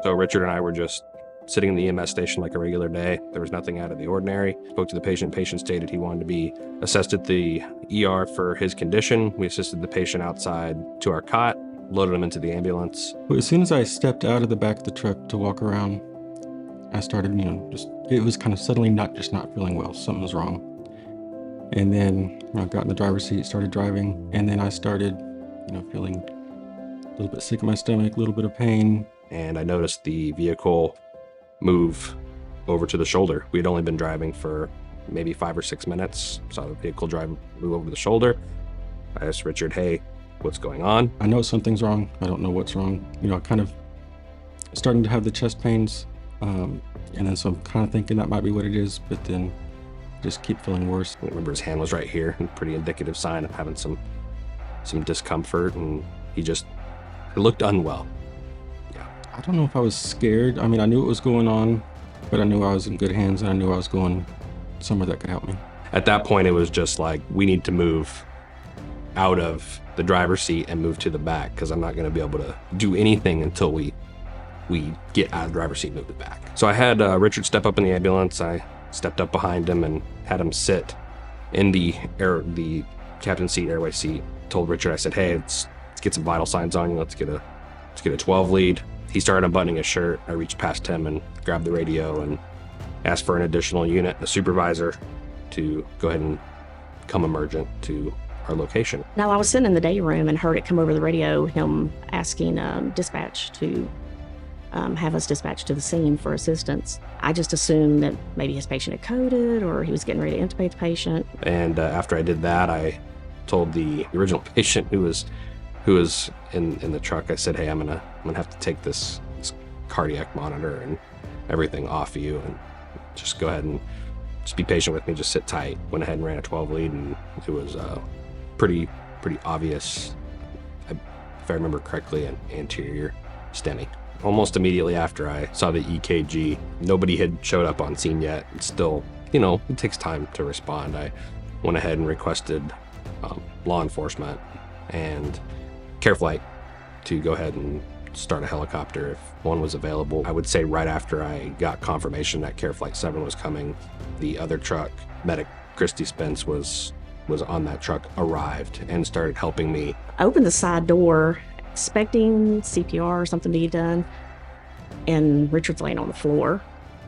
So Richard and I were just sitting in the EMS station like a regular day. There was nothing out of the ordinary. Spoke to the patient. Patient stated he wanted to be assessed at the ER for his condition. We assisted the patient outside to our cot, loaded him into the ambulance. But as soon as I stepped out of the back of the truck to walk around, I started, it was kind of suddenly not feeling well. Something was wrong. And then I got in the driver's seat, started driving, and then I started, feeling a little bit sick in my stomach, a little bit of pain. And I noticed the vehicle move over to the shoulder. We had only been driving for maybe 5 or 6 minutes. Saw the vehicle move over to the shoulder. I asked Richard, hey, what's going on? I know something's wrong. I don't know what's wrong. Kind of starting to have the chest pains. And then so I'm kind of thinking that might be what it is, but then just keep feeling worse. I remember his hand was right here, a pretty indicative sign of having some discomfort, and he looked unwell. Yeah. I don't know if I was scared. I mean, I knew what was going on, but I knew I was in good hands, and I knew I was going somewhere that could help me. At that point, it was just like, we need to move out of the driver's seat and move to the back, because I'm not going to be able to do anything until we get out of the driver's seat and move to the back. So I had Richard step up in the ambulance. I stepped up behind him and had him sit in the captain's seat, airway seat. Told Richard, I said, hey, let's get some vital signs on you. Let's get a 12 lead. He started unbuttoning his shirt. I reached past him and grabbed the radio and asked for an additional unit, a supervisor, to go ahead and come emergent to our location. Now, I was sitting in the day room and heard it come over the radio, him asking dispatch to have us dispatched to the scene for assistance. I just assumed that maybe his patient had coded or he was getting ready to intubate the patient. And after I did that, I told the original patient who was in the truck, I said, hey, I'm gonna have to take this cardiac monitor and everything off of you, and just go ahead and just be patient with me, just sit tight. Went ahead and ran a 12 lead, and it was pretty obvious, if I remember correctly, an anterior STEMI. Almost immediately after I saw the EKG, nobody had showed up on scene yet. It's still, it takes time to respond. I went ahead and requested law enforcement and Care Flight to go ahead and start a helicopter if one was available. I would say right after I got confirmation that Care Flight 7 was coming, the other truck, medic Christy Spence, was on that truck, arrived and started helping me. I opened the side door, expecting CPR or something to be done, and Richard's laying on the floor,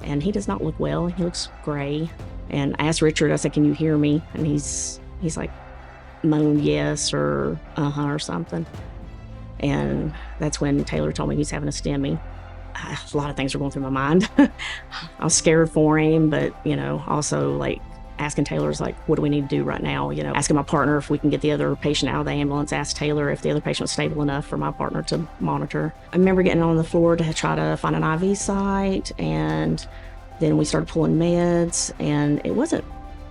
and he does not look well. He looks gray. And I asked Richard, I said, can you hear me? And he's like, moaned yes or uh-huh or something. And that's when Taylor told me he's having a STEMI. A lot of things are going through my mind. I was scared for him, but, also like asking Taylor's like, what do we need to do right now? Asking my partner if we can get the other patient out of the ambulance, asked Taylor if the other patient was stable enough for my partner to monitor. I remember getting on the floor to try to find an IV site, and then we started pulling meds, and it wasn't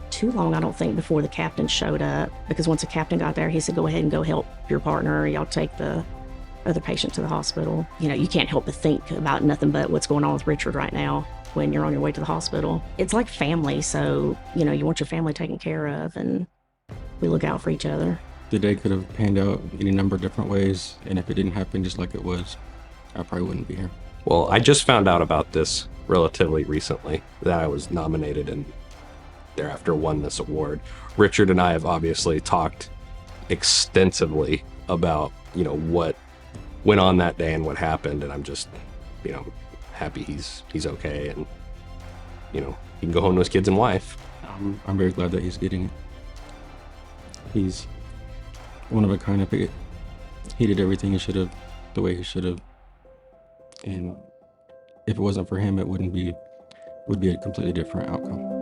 too long, I don't think, before the captain showed up, because once the captain got there, he said, go ahead and go help your partner. Y'all take the other patient to the hospital. You can't help but think about nothing but what's going on with Richard right now when you're on your way to the hospital. It's like family, so, you want your family taken care of, and we look out for each other. The day could have panned out any number of different ways, and if it didn't happen just like it was, I probably wouldn't be here. Well, I just found out about this relatively recently, that I was nominated and thereafter won this award. Richard and I have obviously talked extensively about, what went on that day and what happened, and I'm just, happy he's okay, and, he can go home to his kids and wife. I'm very glad that he's getting it. He's one of a kind. He did everything he should have, the way he should have, and if it wasn't for him, it would be a completely different outcome.